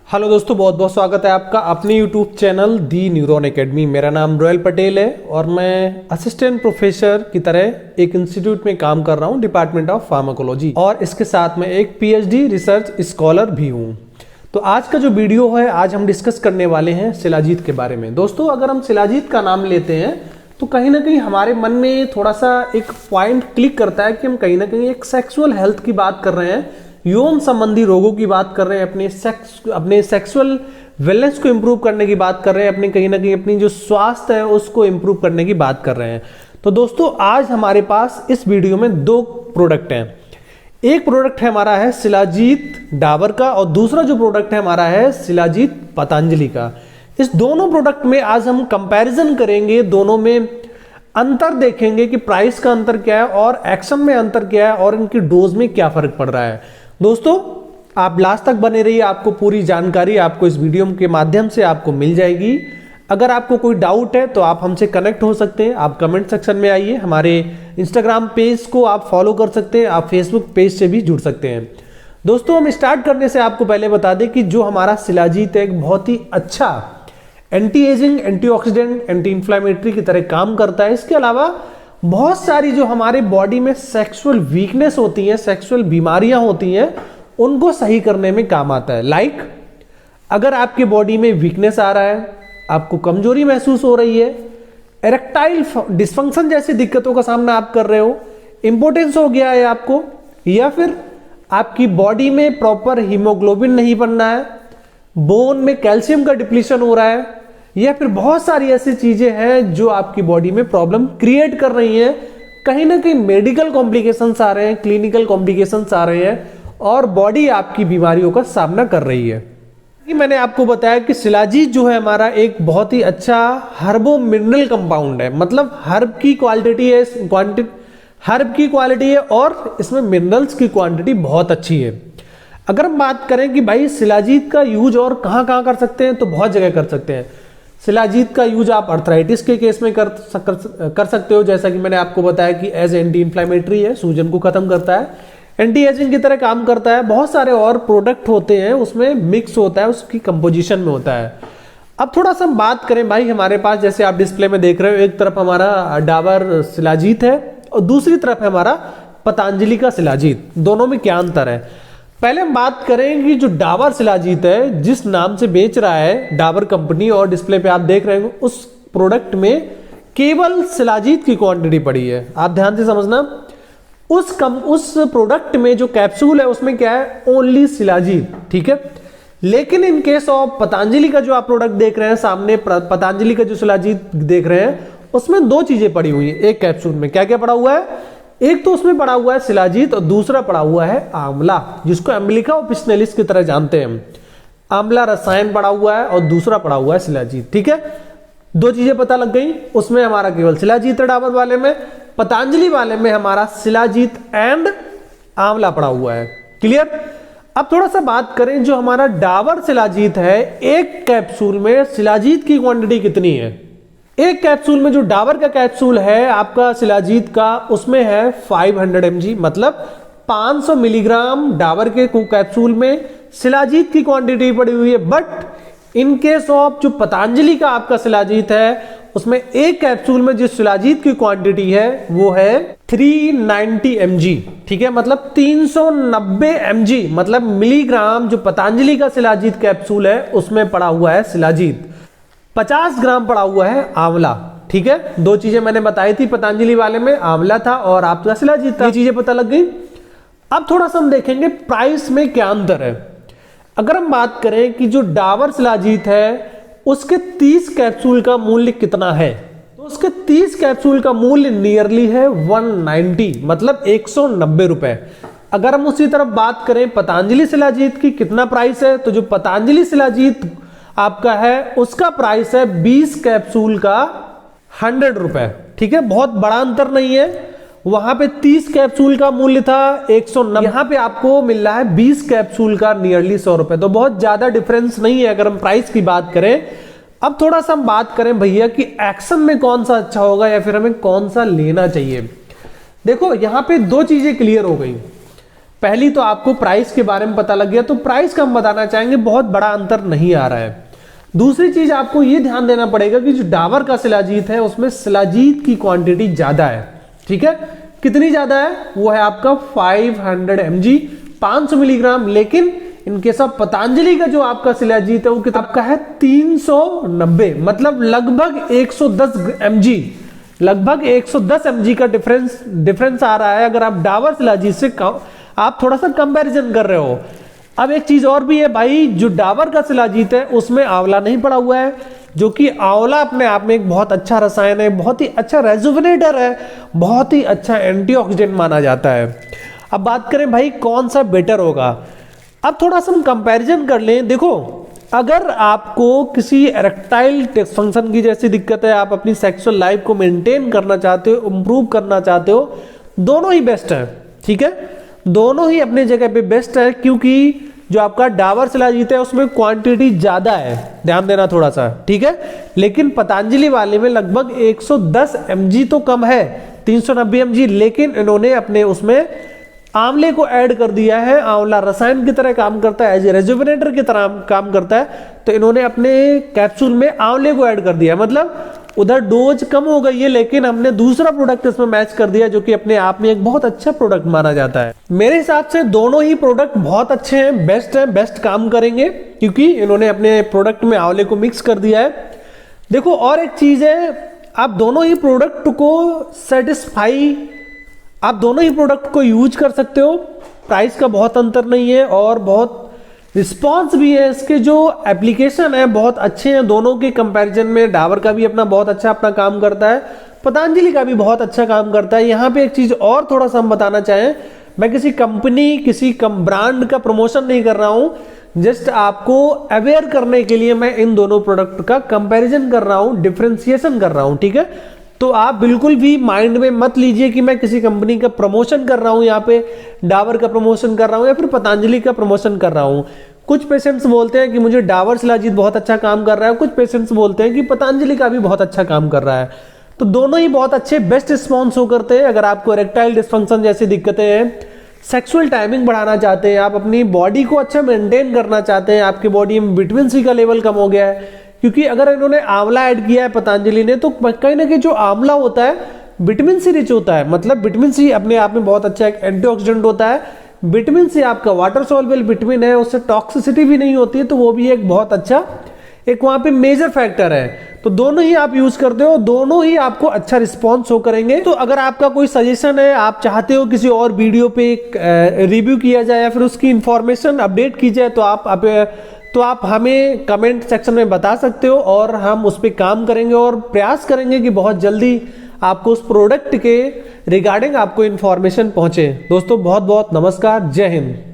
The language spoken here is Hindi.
हेलो दोस्तों, बहुत बहुत स्वागत है आपका अपने यूट्यूब चैनल दी न्यूरॉन एकेडमी। मेरा नाम रॉयल पटेल है और मैं असिस्टेंट प्रोफेसर की तरह एक इंस्टीट्यूट में काम कर रहा हूं, डिपार्टमेंट ऑफ फार्माकोलॉजी, और इसके साथ में एक पीएचडी रिसर्च स्कॉलर भी हूं। तो आज का जो वीडियो है, आज हम डिस्कस करने वाले हैं शिलाजीत के बारे में। दोस्तों, अगर हम शिलाजीत का नाम लेते हैं तो कहीं ना कहीं हमारे मन में थोड़ा सा एक पॉइंट क्लिक करता है कि हम कहीं ना कहीं एक सेक्सुअल हेल्थ की बात कर रहे हैं, यौन संबंधी रोगों की बात कर रहे हैं, अपने सेक्सुअल वेलनेस को इंप्रूव करने की बात कर रहे हैं, अपने कहीं ना कहीं अपनी जो स्वास्थ्य है उसको इंप्रूव करने की बात कर रहे हैं। तो दोस्तों, आज हमारे पास इस वीडियो में दो प्रोडक्ट हैं। एक प्रोडक्ट है हमारा है शिलाजीत डाबर का, और दूसरा जो प्रोडक्ट है हमारा है शिलाजीत पतंजलि का। इस दोनों प्रोडक्ट में आज हम कंपैरिजन करेंगे, दोनों में अंतर देखेंगे कि प्राइस का अंतर क्या है और एक्शन में अंतर क्या है और इनकी डोज में क्या फर्क पड़ रहा है। दोस्तों, आप लास्ट तक बने रहिए, आपको पूरी जानकारी आपको इस वीडियो के माध्यम से आपको मिल जाएगी। अगर आपको कोई डाउट है तो आप हमसे कनेक्ट हो सकते हैं, आप कमेंट सेक्शन में आइए, हमारे इंस्टाग्राम पेज को आप फॉलो कर सकते हैं, आप फेसबुक पेज से भी जुड़ सकते हैं। दोस्तों, हम स्टार्ट करने से आपको पहले बता दें कि जो हमारा शिलाजीत है एक बहुत ही अच्छा anti ageing, antioxidant, anti inflammatory की तरह काम करता है। इसके अलावा बहुत सारी जो हमारे बॉडी में सेक्सुअल वीकनेस होती है, सेक्सुअल बीमारियां होती हैं, उनको सही करने में काम आता है। लाइक अगर आपके बॉडी में वीकनेस आ रहा है, आपको कमजोरी महसूस हो रही है, इरेक्टाइल डिस्फंक्शन जैसी दिक्कतों का सामना आप कर रहे हो, इंपोर्टेंस हो गया है आपको, या फिर आपकी बॉडी में प्रॉपर हीमोग्लोबिन नहीं बनना है, बोन में कैल्शियम का डिप्लीशन हो रहा है, या फिर बहुत सारी ऐसी चीजें हैं जो आपकी बॉडी में प्रॉब्लम क्रिएट कर रही हैं, कहीं ना कहीं मेडिकल कॉम्प्लिकेशंस आ रहे हैं, क्लिनिकल कॉम्प्लिकेशंस आ रहे हैं और बॉडी आपकी बीमारियों का सामना कर रही है। मैंने आपको बताया कि शिलाजीत जो है हमारा एक बहुत ही अच्छा हर्बो मिनरल कंपाउंड है, मतलब हर्ब की क्वालिटी है और इसमें मिनरल्स की क्वांटिटी बहुत अच्छी है। अगर हम बात करें कि भाई शिलाजीत का यूज और कहां कहां कर सकते हैं, तो बहुत जगह कर सकते हैं। शिलाजीत का यूज आप अर्थराइटिस के केस में कर सकते हो, जैसा कि मैंने आपको बताया कि एज एंटी इंफ्लेमेटरी है, सूजन को खत्म करता है, एंटी एजिंग की तरह काम करता है। बहुत सारे और प्रोडक्ट होते हैं, उसमें मिक्स होता है, उसकी कंपोजिशन में होता है। अब थोड़ा सा हम बात करें भाई, हमारे पास जैसे आप डिस्प्ले में देख रहे हो, एक तरफ हमारा डाबर शिलाजीत है और दूसरी तरफ है हमारा पतंजलि का शिलाजीत। दोनों में क्या अंतर है? पहले हम बात करें कि जो डाबर शिलाजीत है, जिस नाम से बेच रहा है डाबर कंपनी, और डिस्प्ले पे आप देख रहे हैं, उस प्रोडक्ट में केवल शिलाजीत की क्वांटिटी पड़ी है। आप ध्यान से समझना, उस प्रोडक्ट में जो कैप्सूल है उसमें क्या है, ओनली शिलाजीत, ठीक है। लेकिन इन केस ऑफ पतंजलि का जो आप प्रोडक्ट देख रहे हैं सामने, पतंजलि का जो शिलाजीत देख रहे हैं, उसमें दो चीजें पड़ी हुई है एक कैप्सूल में। क्या क्या पड़ा हुआ है? एक तो उसमें पड़ा हुआ है शिलाजीत और दूसरा पड़ा हुआ है आंवला, जिसको एम्बिलिका ऑपिशनलिस की तरह जानते हैं हम। आंवला रसायन पड़ा हुआ है और दूसरा पड़ा हुआ है शिलाजीत, ठीक है। दो चीजें पता लग गई, उसमें हमारा केवल शिलाजीत है डाबर वाले में, पतंजलि वाले में हमारा शिलाजीत एंड आंवला पड़ा हुआ है। क्लियर? अब थोड़ा सा बात करें, जो हमारा डाबर शिलाजीत है, एक कैप्सूल में शिलाजीत की क्वांटिटी कितनी है? एक कैप्सूल में जो डाबर का कैप्सूल है आपका शिलाजीत का, उसमें है 500 mg, मतलब 500 मिलीग्राम डाबर के कैप्सूल में शिलाजीत की क्वांटिटी पड़ी हुई है। बट इन केस ऑफ जो पतंजलि का आपका शिलाजीत है, उसमें एक कैप्सूल में जो शिलाजीत की क्वांटिटी है वो है 390 mg, ठीक है, मतलब 390 mg, मतलब मिलीग्राम। जो पतंजलि का शिलाजीत कैप्सूल है उसमें पड़ा हुआ है शिलाजीत, 50 ग्राम पड़ा हुआ है आंवला, ठीक है। दो चीजें मैंने बताई थी, पतंजलि वाले में आंवला था और आपका शिलाजीत था, ये चीजें पता लग गई। अब थोड़ा सा हम देखेंगे प्राइस में क्या अंतर है। अगर हम बात करें कि जो डाबर शिलाजीत है उसके 30 कैप्सूल का मूल्य कितना है, तो उसके 30 कैप्सूल का मूल्य नियरली है 190, मतलब 190 रुपए। अगर हम उसी तरफ बात करें पतंजलि शिलाजीत की कितना प्राइस है, तो जो पतंजलि शिलाजीत आपका है उसका प्राइस है 20 कैप्सूल का 100 रुपए, ठीक है। बहुत बड़ा अंतर नहीं है, वहां पे 30 कैप्सूल का मूल्य था 190, यहां पे आपको मिल रहा है 20 कैप्सूल का नियरली 100 रुपए, तो बहुत ज्यादा डिफरेंस नहीं है अगर हम प्राइस की बात करें। अब थोड़ा सा हम बात करें भैया कि एक्शन में कौन सा अच्छा होगा या फिर हमें कौन सा लेना चाहिए। देखो, यहां पे दो चीजें क्लियर हो गई। पहली तो आपको प्राइस के बारे में पता लग गया, तो प्राइस का हम बताना चाहेंगे बहुत बड़ा अंतर नहीं आ रहा है। दूसरी चीज आपको ये ध्यान देना पड़ेगा कि जो डाबर का शिलाजीत है उसमें शिलाजीत की क्वांटिटी ज्यादा है। ठीक है, कितनी ज्यादा है? वो है आपका 500 mg 500 मिलीग्राम। लेकिन इनके सब पतंजलि का जो आपका शिलाजीत है वो कितना आपका है 390, मतलब लगभग 110 mg, लगभग 110 mg का डिफरेंस आ रहा है अगर आप डाबर शिलाजीत से आप थोड़ा सा कंपैरिजन कर रहे हो। अब एक चीज और भी है भाई, जो डाबर का शिलाजीत है उसमें आंवला नहीं पड़ा हुआ है, जो कि आंवला अपने आप में एक बहुत अच्छा रसायन है, बहुत ही अच्छा रेजुविनेटर है, बहुत ही अच्छा एंटीऑक्सीडेंट माना जाता है। अब बात करें भाई कौन सा बेटर होगा, अब थोड़ा सा हम कंपैरिजन कर लें। देखो, अगर आपको किसी इरेक्टाइल डिसफंक्शन की जैसी दिक्कत है, आप अपनी सेक्सुअल लाइफ को मेंटेन करना चाहते हो, इंप्रूव करना चाहते हो, दोनों ही बेस्ट है। ठीक है, दोनों ही अपने जगह पे बेस्ट है, क्योंकि जो आपका डाबर शिलाजीत है उसमें क्वांटिटी ज्यादा है, ध्यान देना थोड़ा सा। ठीक है, लेकिन पतंजलि वाले में लगभग 110 mg तो कम है, 390 mg, लेकिन इन्होंने अपने उसमें आंवले को ऐड कर दिया है। आंवला रसायन की तरह काम करता है, एज ए रेजुविनेटर की तरह काम करता है, तो इन्होंने अपने कैप्सूल में आंवले को ऐड कर दिया है। मतलब उधर डोज कम हो गई है, लेकिन हमने दूसरा प्रोडक्ट इसमें मैच कर दिया, जो कि अपने आप में एक बहुत अच्छा प्रोडक्ट माना जाता है। मेरे हिसाब से दोनों ही प्रोडक्ट बहुत अच्छे हैं, बेस्ट काम करेंगे, क्योंकि इन्होंने अपने प्रोडक्ट में आंवले को मिक्स कर दिया है। देखो, और एक चीज है, आप दोनों ही प्रोडक्ट को यूज कर सकते हो, प्राइस का बहुत अंतर नहीं है और बहुत रिस्पॉन्स भी है। इसके जो एप्लीकेशन है बहुत अच्छे हैं दोनों के कंपैरिजन में। डाबर का भी अपना बहुत अच्छा अपना काम करता है, पतंजलि का भी बहुत अच्छा काम करता है। यहाँ पे एक चीज और थोड़ा सा हम बताना चाहें, मैं किसी कंपनी किसी ब्रांड का प्रमोशन नहीं कर रहा हूँ, जस्ट आपको अवेयर करने के लिए मैं इन दोनों प्रोडक्ट का कंपैरिजन कर रहा हूँ, डिफरेंशिएशन कर रहा हूँ। ठीक है, तो आप बिल्कुल भी माइंड में मत लीजिए कि मैं किसी कंपनी का प्रमोशन कर रहा हूं, यहाँ पे डाबर का प्रमोशन कर रहा हूं या फिर पतंजलि का प्रमोशन कर रहा हूं। कुछ पेशेंट्स बोलते हैं कि मुझे डाबर शिलाजीत बहुत अच्छा काम कर रहा है, कुछ पेशेंट्स बोलते हैं कि पतंजलि का भी बहुत अच्छा काम कर रहा है। तो दोनों ही बहुत अच्छे बेस्ट रिस्पॉन्स हो करते हैं। अगर आपको इरेक्टाइल डिसफंक्शन जैसी दिक्कतें हैं, सेक्सुअल टाइमिंग बढ़ाना चाहते हैं, आप अपनी बॉडी को अच्छा मेंटेन करना चाहते हैं, आपकी बॉडी में विटामिन सी का लेवल कम हो गया है, क्योंकि अगर इन्होंने आंवला ऐड किया है पतंजलि ने, तो कहीं ना कहीं जो आंवला होता है विटामिन सी रिच होता है। मतलब विटामिन सी अपने आप में बहुत अच्छा एक एंटीऑक्सीडेंट होता है। विटामिन सी आपका वाटर सॉल्युबल विटामिन है, उससे टॉक्सिसिटी भी नहीं होती है, तो वो भी एक बहुत अच्छा एक वहां पे मेजर फैक्टर है। तो दोनों ही आप यूज करते हो, दोनों ही आपको अच्छा रिस्पॉन्स शो करेंगे। तो अगर आपका कोई सजेशन है, आप चाहते हो किसी और वीडियो पे रिव्यू किया जाए या फिर उसकी इंफॉर्मेशन अपडेट की जाए, तो आप हमें कमेंट सेक्शन में बता सकते हो और हम उस पर काम करेंगे और प्रयास करेंगे कि बहुत जल्दी आपको उस प्रोडक्ट के रिगार्डिंग आपको इंफॉर्मेशन पहुंचे। दोस्तों बहुत बहुत नमस्कार, जय हिंद।